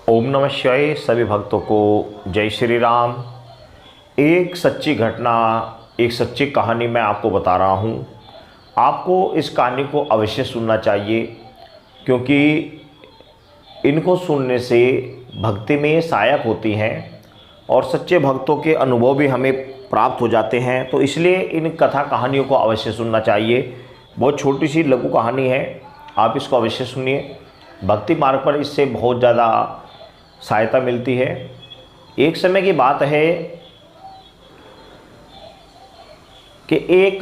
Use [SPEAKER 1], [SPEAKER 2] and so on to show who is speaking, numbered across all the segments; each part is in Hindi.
[SPEAKER 1] ओम नमः शिवाय। सभी भक्तों को जय श्री राम। एक सच्ची घटना, एक सच्ची कहानी मैं आपको बता रहा हूँ। आपको इस कहानी को अवश्य सुनना चाहिए, क्योंकि इनको सुनने से भक्ति में सहायक होती हैं और सच्चे भक्तों के अनुभव भी हमें प्राप्त हो जाते हैं। तो इसलिए इन कथा कहानियों को अवश्य सुनना चाहिए। बहुत छोटी सी लघु कहानी है, आप इसको अवश्य सुनिए। भक्ति मार्ग पर इससे बहुत ज़्यादा सहायता मिलती है। एक समय की बात है कि एक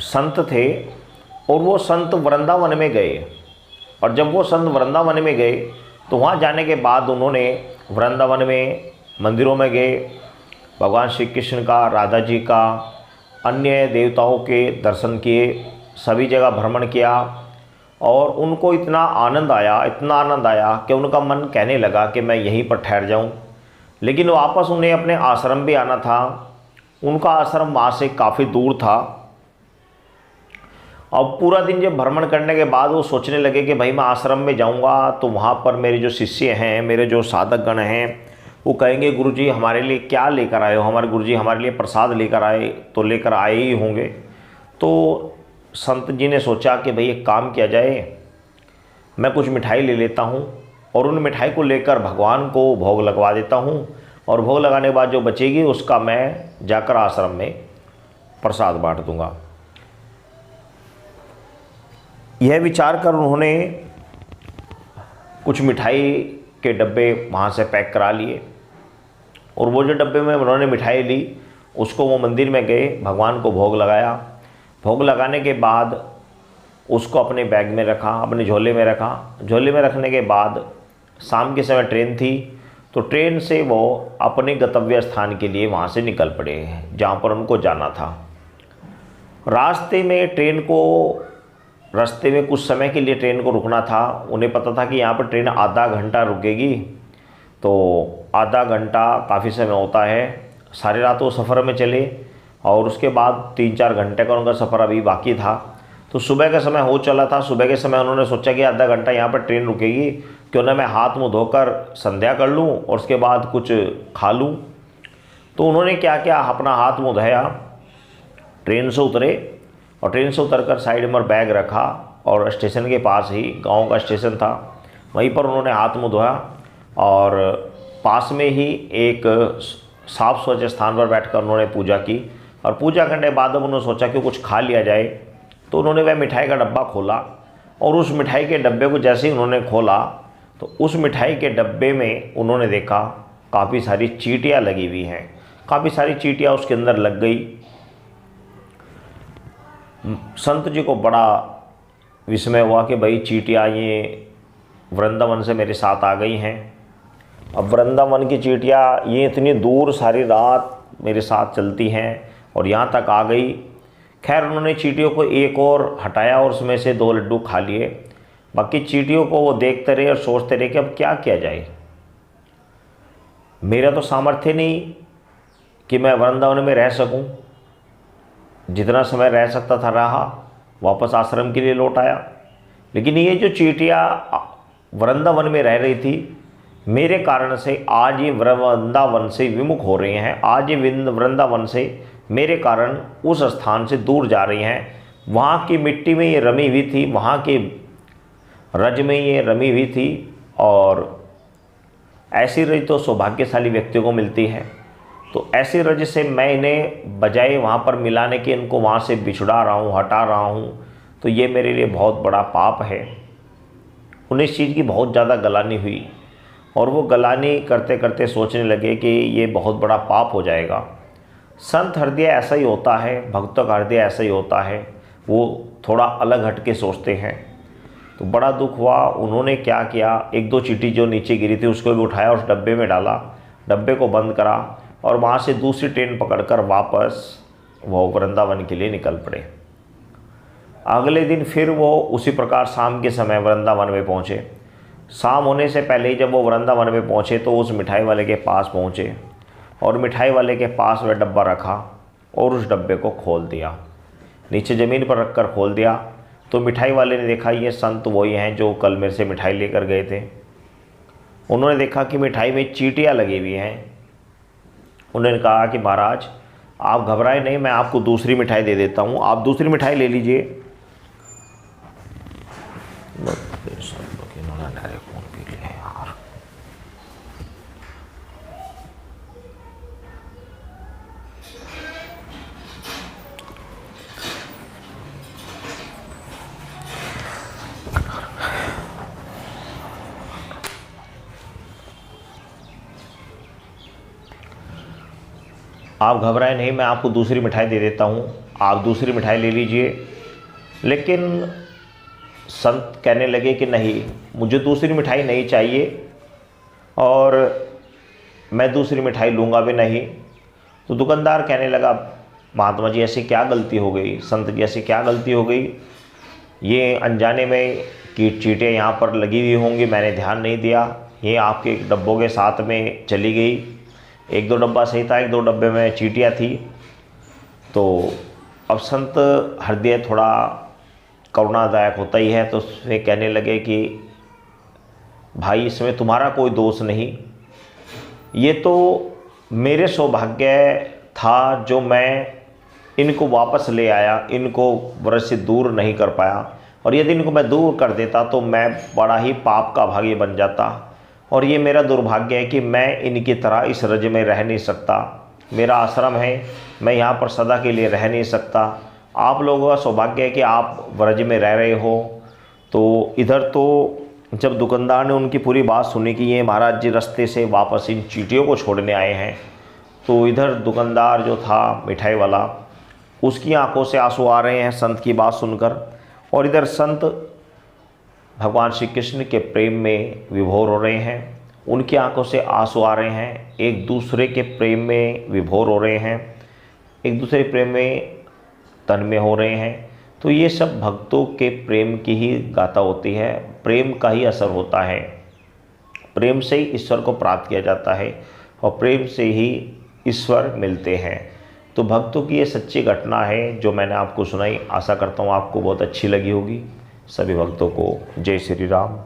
[SPEAKER 1] संत थे और वो संत वृंदावन में गए। और जब वो संत वृंदावन में गए तो वहाँ जाने के बाद उन्होंने वृंदावन में मंदिरों में गए, भगवान श्री कृष्ण का, राधा जी का, अन्य देवताओं के दर्शन किए, सभी जगह भ्रमण किया और उनको इतना आनंद आया कि उनका मन कहने लगा कि मैं यहीं पर ठहर जाऊं। लेकिन वापस उन्हें अपने आश्रम भी आना था। उनका आश्रम वहाँ से काफ़ी दूर था। अब पूरा दिन जब भ्रमण करने के बाद वो सोचने लगे कि भाई मैं आश्रम में जाऊंगा तो वहाँ पर मेरे जो शिष्य हैं, मेरे जो साधक गण हैं, वो कहेंगे गुरुजी हमारे लिए क्या लेकर आए हो, हमारे गुरुजी हमारे लिए प्रसाद लेकर आए, तो लेकर आए ही होंगे। तो संत जी ने सोचा कि भाई एक काम किया जाए, मैं कुछ मिठाई ले लेता हूँ और उन मिठाई को लेकर भगवान को भोग लगवा देता हूँ और भोग लगाने के बाद जो बचेगी उसका मैं जाकर आश्रम में प्रसाद बांट दूंगा। यह विचार कर उन्होंने कुछ मिठाई के डब्बे वहाँ से पैक करा लिए और वो जो डब्बे में उन्होंने मिठाई ली उसको वो मंदिर में गए, भगवान को भोग लगाया। भोग लगाने के बाद उसको अपने बैग में रखा, अपने झोले में रखा। झोले में रखने के बाद शाम के समय ट्रेन थी, तो ट्रेन से वो अपने गंतव्य स्थान के लिए वहाँ से निकल पड़े जहाँ पर उनको जाना था। रास्ते में कुछ समय के लिए ट्रेन को रुकना था। उन्हें पता था कि यहाँ पर ट्रेन आधा घंटा रुकेगी, तो आधा घंटा काफ़ी समय होता है। सारी रात वो सफ़र में चले और उसके बाद 3-4 घंटे का उनका सफ़र अभी बाकी था। तो सुबह का समय हो चला था। सुबह के समय उन्होंने सोचा कि आधा घंटा यहाँ पर ट्रेन रुकेगी, क्यों ना मैं हाथ मुँह धोकर संध्या कर लूँ और उसके बाद कुछ खा लूँ। तो उन्होंने क्या किया, अपना हाथ मुँह धोया, ट्रेन से उतरे और ट्रेन से उतरकर साइड में बैग रखा और स्टेशन के पास ही, गाँव का स्टेशन था, वहीं पर उन्होंने हाथ मुँह धोया और पास में ही एक साफ स्वच्छ स्थान पर बैठकर उन्होंने पूजा की। और पूजा करने के बाद अब उन्होंने सोचा कि कुछ खा लिया जाए, तो उन्होंने वह मिठाई का डब्बा खोला और उस मिठाई के डब्बे को जैसे ही उन्होंने खोला तो उस मिठाई के डब्बे में उन्होंने देखा काफ़ी सारी चींटियाँ लगी हुई हैं। काफ़ी सारी चींटियाँ उसके अंदर लग गई। संत जी को बड़ा विस्मय हुआ कि भाई चींटियाँ ये वृंदावन से मेरे साथ आ गई हैं। अब वृंदावन की चींटियाँ ये इतनी दूर सारी रात मेरे साथ चलती हैं और यहाँ तक आ गई। खैर उन्होंने चींटियों को एक और हटाया और उसमें से 2 लड्डू खा लिए। बाकी चींटियों को वो देखते रहे और सोचते रहे कि अब क्या किया जाए। मेरा तो सामर्थ्य नहीं कि मैं वृंदावन में रह सकूं। जितना समय रह सकता था रहा, वापस आश्रम के लिए लौट आया। लेकिन ये जो चींटियाँ वृंदावन में रह रही थी, मेरे कारण से आज ये वृंदावन से विमुख हो रही हैं। आज ये वृंदावन से मेरे कारण उस स्थान से दूर जा रही हैं। वहाँ की मिट्टी में ये रमी हुई थी, वहाँ के रज में ये रमी हुई थी और ऐसी रज तो सौभाग्यशाली व्यक्तियों को मिलती है। तो ऐसी रज से मैं इन्हें बजाय वहाँ पर मिलाने के इनको वहाँ से बिछुड़ा रहा हूँ, हटा रहा हूँ, तो ये मेरे लिए बहुत बड़ा पाप है। उन्हें इस चीज़ की बहुत ज़्यादा गलानी हुई और वो गलानी करते करते सोचने लगे कि ये बहुत बड़ा पाप हो जाएगा। संत हृदय ऐसा ही होता है, भक्तों का हृदय ऐसा ही होता है, वो थोड़ा अलग हट के सोचते हैं। तो बड़ा दुख हुआ। उन्होंने क्या किया, 1-2 चींटी जो नीचे गिरी थी उसको भी उठाया, उस डब्बे में डाला, डब्बे को बंद करा और वहाँ से दूसरी ट्रेन पकड़कर वापस वो वृंदावन के लिए निकल पड़े। अगले दिन फिर वो उसी प्रकार शाम के समय वृंदावन में पहुँचे। शाम होने से पहले ही जब वो वृंदावन में पहुँचे तो उस मिठाई वाले के पास पहुँचे और मिठाई वाले के पास वह डब्बा रखा और उस डब्बे को खोल दिया, नीचे ज़मीन पर रखकर खोल दिया। तो मिठाई वाले ने देखा ये संत वही हैं जो कल मेरे से मिठाई लेकर गए थे। उन्होंने देखा कि मिठाई में चींटियाँ लगी हुई हैं। उन्होंने कहा कि महाराज आप घबराए नहीं, मैं आपको दूसरी मिठाई दे देता हूँ, आप दूसरी मिठाई ले लीजिए। आप घबराए नहीं, मैं आपको दूसरी मिठाई दे देता हूँ, आप दूसरी मिठाई ले लीजिए। लेकिन संत कहने लगे कि नहीं, मुझे दूसरी मिठाई नहीं चाहिए और मैं दूसरी मिठाई लूँगा भी नहीं। तो दुकानदार कहने लगा, महात्मा जी ऐसी क्या गलती हो गई, संत जी ऐसी क्या गलती हो गई, ये अनजाने में कि चींटियाँ यहाँ पर लगी हुई होंगी, मैंने ध्यान नहीं दिया, ये आपके डब्बों के साथ में चली गई। एक दो डब्बा सही था, एक दो डब्बे में चींटियाँ थी। तो अब संत हृदय थोड़ा करुणादायक होता ही है, तो उसमें कहने लगे कि भाई इसमें तुम्हारा कोई दोष नहीं, ये तो मेरे सौभाग्य था जो मैं इनको वापस ले आया, इनको व्रज से दूर नहीं कर पाया, और यदि इनको मैं दूर कर देता तो मैं बड़ा ही पाप का भागी बन जाता, और ये मेरा दुर्भाग्य है कि मैं इनकी तरह इस रज में रह नहीं सकता। मेरा आश्रम है, मैं यहाँ पर सदा के लिए रह नहीं सकता। आप लोगों का सौभाग्य है कि आप व्रज में रह रहे हो। तो इधर तो जब दुकानदार ने उनकी पूरी बात सुनी कि ये महाराज जी रास्ते से वापस इन चींटियों को छोड़ने आए हैं, तो इधर दुकानदार जो था मिठाई वाला, उसकी आंखों से आंसू आ रहे हैं संत की बात सुनकर, और इधर संत भगवान श्री कृष्ण के प्रेम में विभोर हो रहे हैं, उनकी आंखों से आंसू आ रहे हैं, एक दूसरे के प्रेम में विभोर हो रहे हैं, एक दूसरे प्रेम में तन्मय हो रहे हैं। तो ये सब भक्तों के प्रेम की ही गाथा होती है, प्रेम का ही असर होता है। प्रेम से ही ईश्वर को प्राप्त किया जाता है और प्रेम से ही ईश्वर मिलते हैं। तो भक्तों की ये सच्ची घटना है जो मैंने आपको सुनाई। आशा करता हूँ आपको बहुत अच्छी लगी होगी। सभी भक्तों को जय श्री राम।